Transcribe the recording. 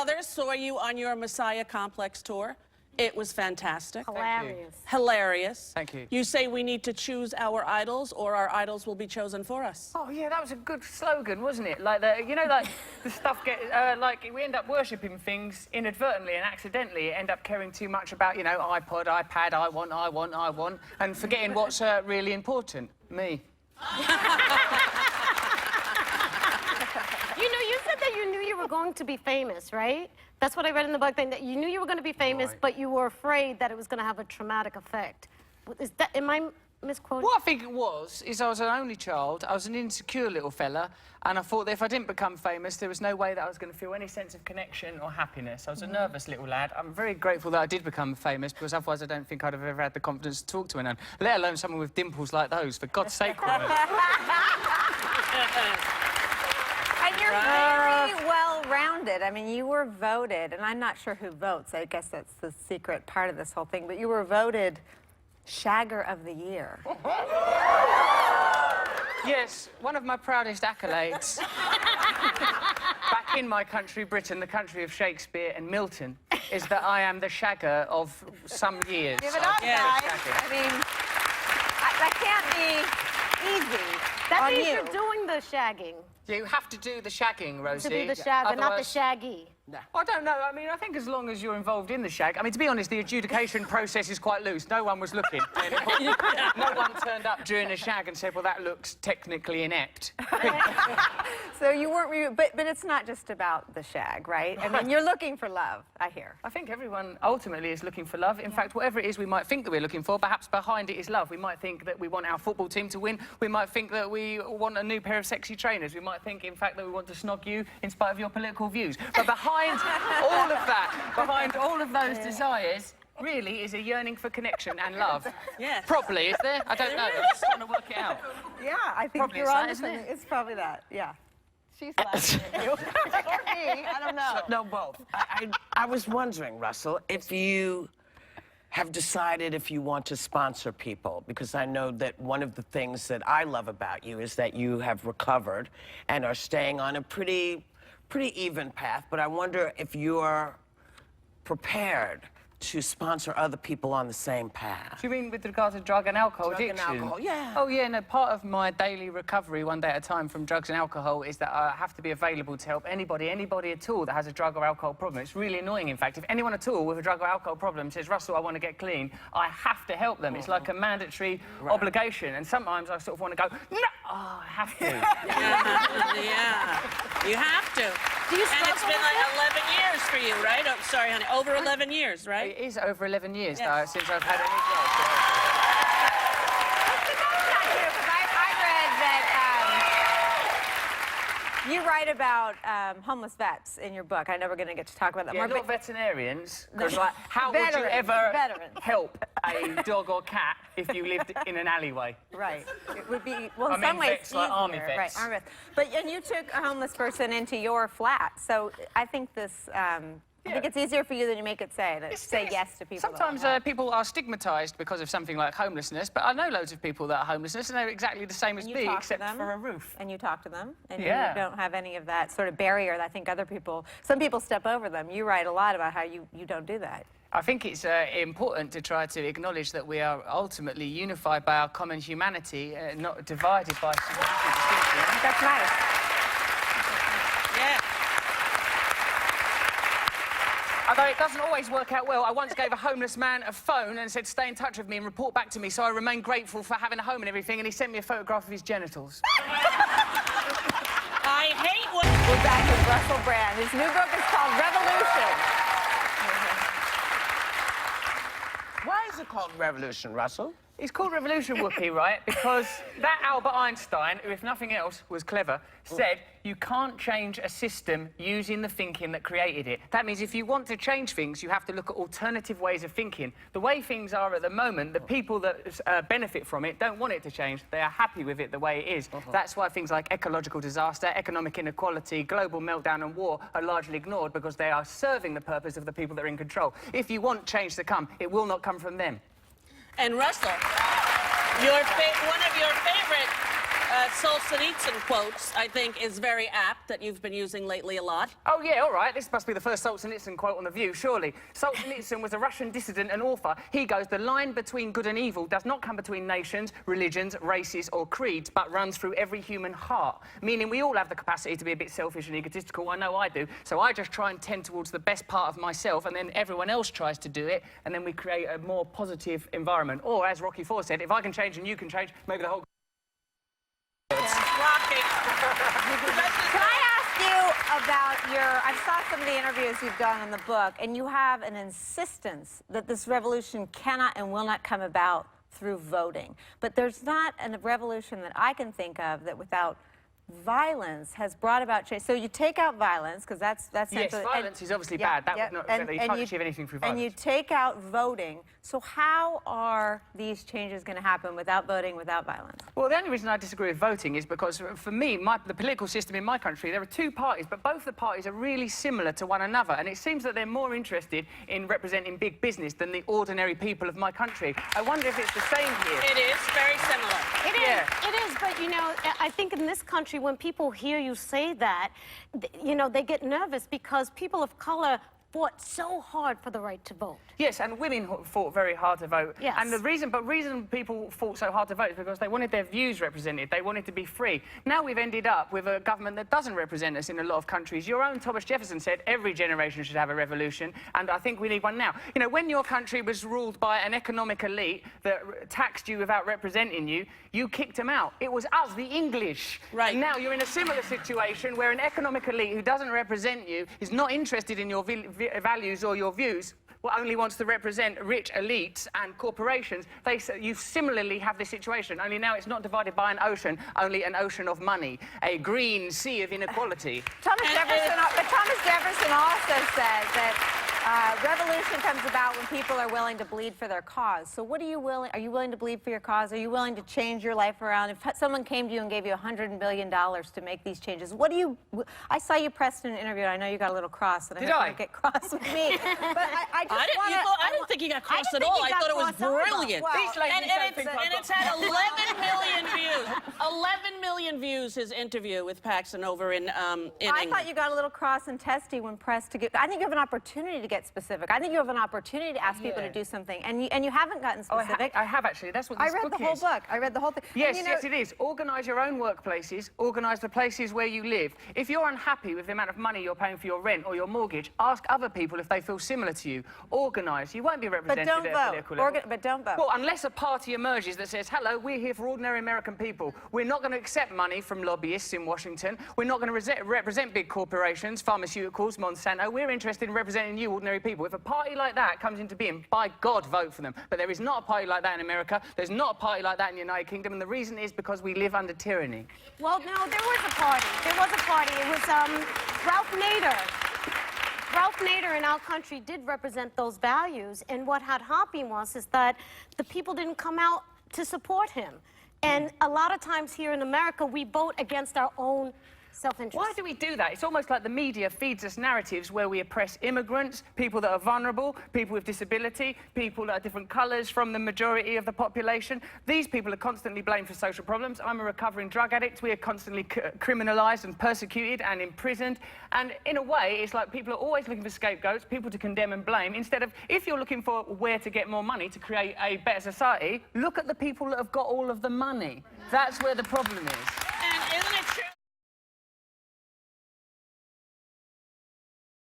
Brothers saw you on your Messiah Complex tour. It was fantastic. Hilarious. Hilarious. Thank you. You say we need to choose our idols, or our idols will be chosen for us. Oh, yeah, that was a good slogan, wasn't it? Like, you know, like, the stuff like, we end up worshipping things inadvertently and accidentally, end up caring too much about, you know, iPod, iPad, I want, and forgetting what's really important, me. You know, you said that you knew you were going to be famous, right? That's what I read in the book, that you knew you were going to be famous, Right. but you were afraid that it was going to have a traumatic effect. Is that, am I misquoting? What I think it was, is I was an only child, I was an insecure little fella, and I thought that if I didn't become famous, there was no way that I was going to feel any sense of connection or happiness. I was a nervous little lad. I'm very grateful that I did become famous, because otherwise I don't think I'd have ever had the confidence to talk to anyone, let alone someone with dimples like those, for God's sake, Robert. And you're very well-rounded. I mean, you were voted, and I'm not sure who votes. I guess that's the secret part of this whole thing, but you were voted Shagger of the Year. Yes, one of my proudest accolades. Back in my country, Britain, the country of Shakespeare and Milton, is that I am the shagger of some years. Give it up, guys. I mean, that can't be easy. That on means you. you're doing the shagging. You have to do the shagging, Rosie. To be the shagger, not the Otherwise- shaggy. I don't know. I mean, I think as long as you're involved in the shag... I mean, to be honest, the adjudication process is quite loose. No one was looking. No one turned up during the shag and said, well, that looks technically inept. So you weren't, but it's not just about the shag, right? I mean, you're looking for love, I hear. I think everyone ultimately is looking for love. In fact, whatever it is we might think that we're looking for, perhaps behind it is love. We might think that we want our football team to win. We might think that we want a new pair of sexy trainers. We might think, in fact, that we want to snog you in spite of your political views. But behind all of that, behind all of those desires, really is a yearning for connection and love. Yes. Probably, is there? I don't know. I'm just trying to work it out. Yeah, I think Probably you're it's that, on to isn't something. it? It's probably that, yeah. She's laughing at you. Or me, I don't know. No, both. I was wondering, Russell, if you have decided if you want to sponsor people, because I know that one of the things that I love about you is that you have recovered and are staying on a pretty even path, but I wonder if you're prepared to sponsor other people on the same path. Do you mean with regard to drug and alcohol Drug and addiction? alcohol, yeah. Oh, yeah, no, part of my daily recovery, one day at a time, from drugs and alcohol is that I have to be available to help anybody at all that has a drug or alcohol problem. It's really annoying, in fact. If anyone at all with a drug or alcohol problem says, Russell, I want to get clean, I have to help them. It's like a mandatory obligation, and sometimes I sort of want to go, no, oh, I have to. Yeah, you have to. Do you And it's struggle been like 11 years for you, right? Oh, sorry, honey. Over 11 years, right? It is over 11 years Yes. since I've had any drugs. You write about homeless vets in your book. I know we're going to get to talk about that Yeah, more. not veterinarians, because like, how would you Veterans, ever veterans. help a dog or cat if you lived in an alleyway? Right. It would be, well, I in mean some ways, vets, like army easier. vets. Right, army vets. But, and you took a homeless person into your flat, so I think this, I think it's easier for you than you make it say, to say yes to people. Sometimes people are stigmatised because of something like homelessness, but I know loads of people that are homeless, and they're exactly the same as You me, talk to except them, for a roof. And you talk to them, and Yeah. you don't have any of that sort of barrier that I think other people, some people step over them. You write a lot about how you don't do that. I think it's important to try to acknowledge that we are ultimately unified by our common humanity, not divided by significant distinctions. That's nice. Yeah. Although it doesn't always work out well. I once gave a homeless man a phone and said, stay in touch with me and report back to me, so I remain grateful for having a home and everything, and he sent me a photograph of his genitals. I hate what... We're back with Russell Brand. His new book is called Revolution. Why is it called Revolution, Russell? It's called Revolution, Whoopi, right? Because that Albert Einstein, who, if nothing else, was clever, said you can't change a system using the thinking that created it. That means if you want to change things, you have to look at alternative ways of thinking. The way things are at the moment, the people that benefit from it don't want it to change. They are happy with it the way it is. That's why things like ecological disaster, economic inequality, global meltdown and war are largely ignored, because they are serving the purpose of the people that are in control. If you want change to come, it will not come from them. And Russell, one of your favorite Solzhenitsyn quotes, I think, is very apt that you've been using lately a lot. Oh, yeah, all right. This must be the first Solzhenitsyn quote on The View, surely. Solzhenitsyn was a Russian dissident and author. He goes, "The line between good and evil does not come between nations, religions, races or creeds, but runs through every human heart." Meaning we all have the capacity to be a bit selfish and egotistical. I know I do. So I just try and tend towards the best part of myself, and then everyone else tries to do it, and then we create a more positive environment. Or, as Rocky IV said, if I can change and you can change, maybe the whole... Rocky. Can I ask you about I saw some of the interviews you've done in the book, and you have an insistence that this revolution cannot and will not come about through voting. But there's not a revolution that I can think of that without violence has brought about change. So you take out violence, because that's Yes, violence is obviously bad. That would not, you can't achieve anything through violence. And you take out voting. So how are these changes going to happen without voting, without violence? Well, the only reason I disagree with voting is because, for me, the political system in my country, there are two parties, but both the parties are really similar to one another, and it seems that they're more interested in representing big business than the ordinary people of my country. I wonder if it's the same here. It is very similar. It is, but, you know, I think in this country, when people hear you say that, you know, they get nervous because people of color fought so hard for the right to vote. Yes, and women fought very hard to vote. Yes. And the reason people fought so hard to vote is because they wanted their views represented. They wanted to be free. Now we've ended up with a government that doesn't represent us in a lot of countries. Your own Thomas Jefferson said every generation should have a revolution, and I think we need one now. You know, when your country was ruled by an economic elite that taxed you without representing you, you kicked them out. It was us, the English. Right. Now you're in a similar situation where an economic elite who doesn't represent you, is not interested in your values or your views, only wants to represent rich elites and corporations. You similarly have this situation, only now it's not divided by an ocean, only an ocean of money, a green sea of inequality. Thomas Jefferson also said that revolution comes about when people are willing to bleed for their cause. So what are you willing to bleed for your cause? Are you willing to change your life around? If someone came to you and gave you $100 billion to make these changes, I saw you pressed in an interview, and I know you got a little cross, and I hope you don't get cross with me. But I didn't think you got cross at all. I thought it was brilliant. And it's had 11 million views. 11 million views, his interview with Paxson over in I England. thought you got a little cross and testy when pressed to get... I think you have an opportunity to get specific. I think you have an opportunity to ask people to do something, and you haven't gotten specific. I have actually. That's what this book is. I read the whole book. I read the whole thing. Yes, and, yes, it is. Organise your own workplaces. Organise the places where you live. If you're unhappy with the amount of money you're paying for your rent or your mortgage, ask other people if they feel similar to you. Organise. You won't be represented at a political level. But don't vote. Well, unless a party emerges that says, hello, we're here for ordinary American people. We're not going to accept money from lobbyists in Washington. We're not going to represent big corporations, pharmaceuticals, Monsanto. We're interested in representing you, ordinary people. If a party like that comes into being, by God, vote for them. But there is not a party like that in America. There's not a party like that in the United Kingdom, and the reason is because we live under tyranny. Well, no, there was a party. There was a party. It was Ralph Nader. Ralph Nader in our country did represent those values, and what had happened is that the people didn't come out to support him. And a lot of times here in America, we vote against our own self-interest. Why do we do that? It's almost like the media feeds us narratives where we oppress immigrants, people that are vulnerable, people with disability, people that are different colours from the majority of the population. These people are constantly blamed for social problems. I'm a recovering drug addict. We are constantly criminalised and persecuted and imprisoned. And in a way, it's like people are always looking for scapegoats, people to condemn and blame, instead of, if you're looking for where to get more money to create a better society, look at the people that have got all of the money. That's where the problem is.